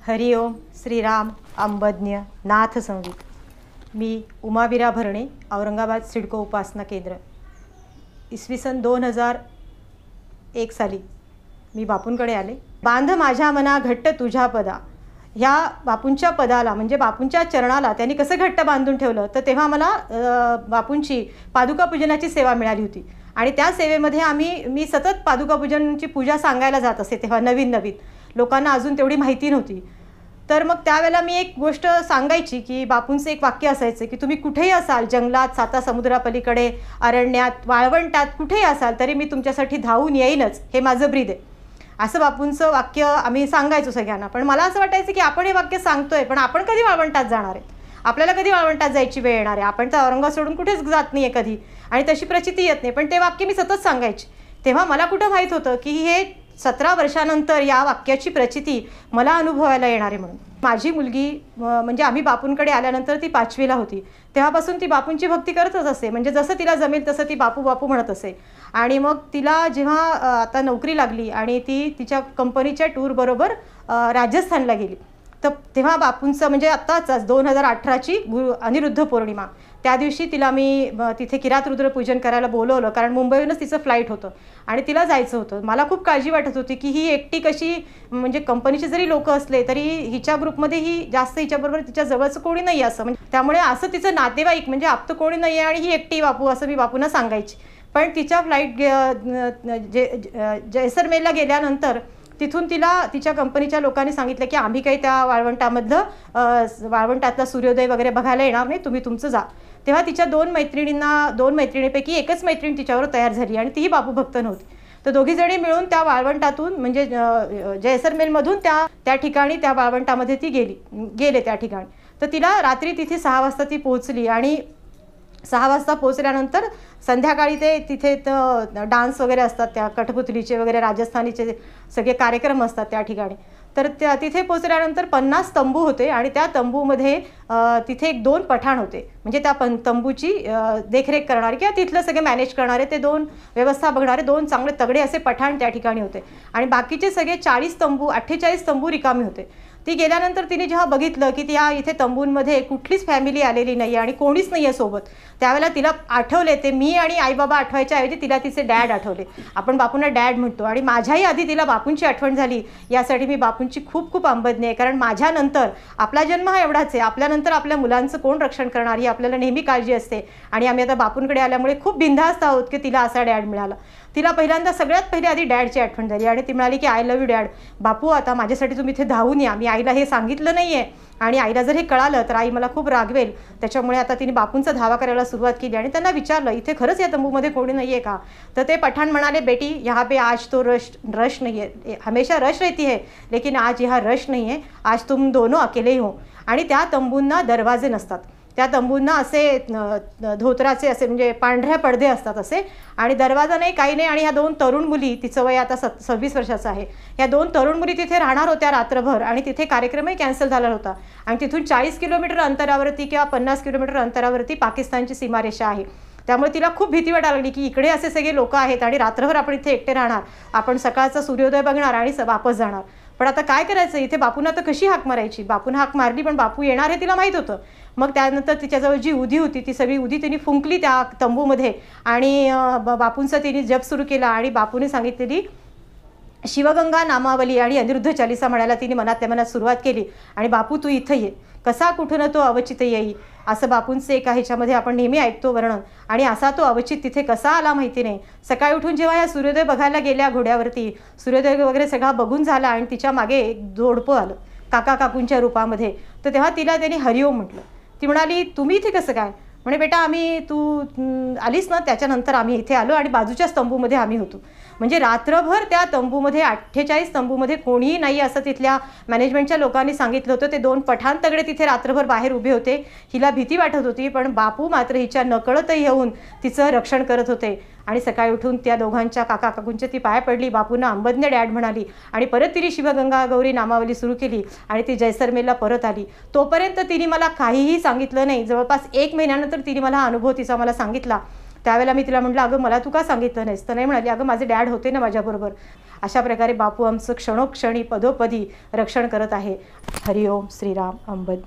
हरिओम श्रीराम अंबज्ञ नाथ संवित। मी उमावीरा भरणे, औरंगाबाद सिडको उपासना केंद्र। इसवी सन 2001 साली मी बापूंकडे आले। बांध माझ्या मना घट्ट तुझ्या पदा, ह्या बापूंच्या पदाला म्हणजे बापूंच्या चरणाला त्यांनी कसं घट्ट बांधून ठेवलं, तर तेव्हा मला बापूंची पादुका पूजनाची सेवा मिळाली होती आणि त्या सेवेमध्ये मी सतत पादुका पूजनाची पूजा सांगायला जात असे। तेव्हा नवीन लोकांना अजून तेवढी माहिती नव्हती। तर मग त्यावेळेला मी एक गोष्ट सांगायची की बापूंचं एक वाक्य असायचं की तुम्ही कुठेही असाल, जंगलात, साता समुद्रापलीकडे, अरण्यात, वाळवंटात, कुठेही असाल तरी मी तुमच्यासाठी धावून येईनच, हे माझं ब्रीद आहे, असं बापूंचं वाक्य आम्ही सांगायचो सगळ्यांना। पण मला असं वाटायचं की आपण हे वाक्य सांगतोय, पण आपण कधी वाळवंटात जाणार आहे? आपल्याला कधी वाळवंटात जायची वेळ येणार आहे? आपण तर औरंगाबाद सोडून कुठेच जात नाही आहे कधी, आणि तशी प्रचिती येत नाही। पण ते वाक्य मी सतत सांगायचे। तेव्हा मला कुठं माहीत होतं की हे 17 वर्षानंतर या वाक्याची प्रचिती मला अनुभवायला येणार आहे म्हणून। माझी मुलगी म्हणजे आम्ही बापूंकडे आल्यानंतर ती 5वीला होती, तेव्हापासून ती बापूंची भक्ती करतच असे। म्हणजे जसं तिला जमेल तसं ती बापू बापू म्हणत असे। आणि मग तिला जेव्हा आता नोकरी लागली आणि ती तिच्या कंपनीच्या टूरबरोबर राजस्थानला गेली, तर तेव्हा बापूंचं म्हणजे आत्ताच 2018ची अनिरुद्ध पौर्णिमा, त्या दिवशी तिला मी तिथे किरात रुद्र पूजन करायला बोलवलं, कारण मुंबईहूनच तिचं फ्लाईट होतं आणि तिला जायचं होतं। मला खूप काळजी वाटत होती की ही एकटी कशी, म्हणजे कंपनीचे जरी लोक असले तरी हिच्या ग्रुपमध्ये ही जास्त हिच्याबरोबर तिच्या जवळचं कोणी नाही असं, म्हणजे त्यामुळे असं तिचं नातेवाईक म्हणजे आप्त कोणी नाही आहे आणि ही एकटी बापू, असं मी बापूंना सांगायची। पण तिच्या फ्लाईट जैसलमेरला गेल्यानंतर तिथून तिला तिच्या कंपनीच्या लोकांनी सांगितलं की आम्ही काही त्या वाळवंटातला सूर्योदय वगैरे बघायला येणार नाही, तुम्ही तुमचं जा। तेव्हा तिच्या 2 मैत्रिणींपैकी एकच मैत्रीण तिच्यावर तयार झाली आणि तीही बापू भक्त नव्हती। तर दोघीजणी मिळून त्या वाळवंटातून म्हणजे जैसलमेरमधून त्या ठिकाणी त्या वाळवंटामध्ये ती गेले त्या ठिकाणी। तर तिला रात्री तिथे 6 वाजता ती पोहोचली आणि 6 वाजता पोहोचल्यानंतर संध्याकाळी तिथे डान्स वगैरे असतात, त्या कठपुतलीचे वगैरे राजस्थानीचे सगळे कार्यक्रम असतात त्या ठिकाणी। तर तिथे पोहोचल्यानंतर 50 तंबू होते आणि त्या तंबूमध्ये तिथे 2 पठाण होते, म्हणजे त्या तंबूची देखरेख करणारे किंवा तिथलं सगळे मॅनेज करणारे, ते 2 व्यवस्था बघणारे 2 चांगले तगडे असे पठाण त्या ठिकाणी होते आणि बाकीचे सगळे 48 तंबू रिकामी होते। ती गेल्यानंतर तिने जेव्हा बघितलं की त्या इथे तंबूंमध्ये कुठलीच फॅमिली आलेली नाही आणि कोणीच नाही आहे सोबत, त्यावेळेला तिला आठवले, ते मी आणि आई बाबा आठवायच्या ऐवजी तिला तिचे डॅड आठवले। आपण बापूंना डॅड म्हणतो आणि माझ्याही आधी तिला बापूंची आठवण झाली। यासाठी मी बापूंची खूप खूप अंबज्ञ आहे, कारण माझ्यानंतर आपला जन्म हा एवढाच आहे, आपल्यानंतर आपल्या मुलांचं कोण रक्षण करणार ही आपल्याला नेहमी काळजी असते। आणि आम्ही आता बापूंकडे आल्यामुळे खूप बिनधास्त आहोत की तिला असा डॅड मिळाला। तिला पहिल्यांदा सगळ्यात पहिले आधी डॅडची आठवण झाली आणि ती म्हणाली की आय लव्ह यू डॅड। बापू, आता माझ्यासाठी तुम्ही इथे धावून या, मी आईला हे सांगितलं नाही आहे आणि आईला जर हे कळालं तर आई मला खूप रागवेल, त्याच्यामुळे आता तिने बापूंचा धावा करायला सुरुवात केली। आणि त्यांना विचारलं इथे खरंच या तंबूमध्ये कोणी नाही आहे का? तर ते पठाण म्हणाले, बेटी यहाँ पे आज तो रश नहीं है, हमेशा रश रहती है लेकिन आज यहाँ रश नहीं है, आज तुम दोनों अकेले ही हो। आणि त्या तंबूंना दरवाजे नसतात, त्या तंबूंना असे धोतराचे असे म्हणजे पांढऱ्या पडदे असतात असे, आणि दरवाजा नाही, काही नाही। आणि ह्या 2 तरुण मुली, तिचं वय आता 26 वर्षाचं आहे, ह्या 2 तरुण मुली तिथे राहणार होत्या रात्रभर आणि तिथे कार्यक्रमही कॅन्सल झाला होता। आणि तिथून 40 किलोमीटर अंतरावरती किंवा 50 किलोमीटर अंतरावरती पाकिस्तानची सीमारेषा आहे। त्यामुळे तिला खूप भीती वाटायला लागली की इकडे असे सगळे लोक आहेत आणि रात्रभर आपण इथे एकटे राहणार, आपण सकाळचा सूर्योदय बघणार आणि वापस जाणार, पण आता काय करायचं? इथे बापूंना तर कशी हाक मारायची? बापूंना हाक मारली पण बापू येणार हे तिला माहीत होतं। मग त्यानंतर तिच्याजवळ जी उदी होती ती सगळी उदी तिने फुंकली त्या तंबूमध्ये आणि बापूंचा तिने जप सुरू केला आणि बापूने सांगितलेली शिवगंगा नामावली आणि अनिरुद्ध चालिसा म्हणायला तिने मनातल्या मनात सुरुवात केली। आणि बापू तू इथं ये, कसा कुठून तो अवचित येई, असं बापूंचं एका ह्याच्यामध्ये आपण नेहमी ऐकतो वर्णन। आणि असा तो अवचित तिथे कसा आला माहिती नाही। सकाळी उठून जेव्हा या सूर्योदय बघायला गेल्या घोड्यावरती, सूर्योदय वगैरे सगळा बघून झाला आणि तिच्या मागे एक जोडपं आलं काका काकूंच्या रूपामध्ये, तर तेव्हा तिला त्यांनी हरिओम म्हटलं। ती म्हणाली, तुम्ही इथे कसं काय? म्हणे, बेटा तू आलीस ना त्याच्यानंतर आम्ही इथे आलो आणि बाजूच्याच तंबूमध्ये आम्ही होतो। म्हणजे रात्रभर त्या तंबूमध्ये 48 तंबूमध्ये कोणीही नाही असं तिथल्या मॅनेजमेंटच्या लोकांनी सांगितलं होतं। ते 2 पठाण तगडे तिथे रात्रभर बाहेर उभे होते। हिला भीती वाटत होती, पण बापू मात्र हिच्या नकळतही येऊन तिचं रक्षण करत होते। आणि सकाळी उठून त्या दोघांच्या काका काकूंच्या ती पाय पडली, बापूंना अंबज्ञ डॅड म्हणाली आणि परत तिने शिवगंगा गौरी नामावली सुरू केली आणि ती जैसलमेरला परत आली। तोपर्यंत तिने मला काहीही सांगितलं नाही। जवळपास 1 महिन्यानंतर तिने मला अनुभव तिचा मला सांगितला। त्यावेळेला मी तिला म्हटलं, अगं मला तू का सांगितलं नाहीस? तर नाही म्हणाली, अगं माझे डॅड होते ना माझ्याबरोबर. अशा प्रकारे बापू आमचं क्षणोक्षणी पदोपदी रक्षण करत आहे. हरिओम श्रीराम अंबद.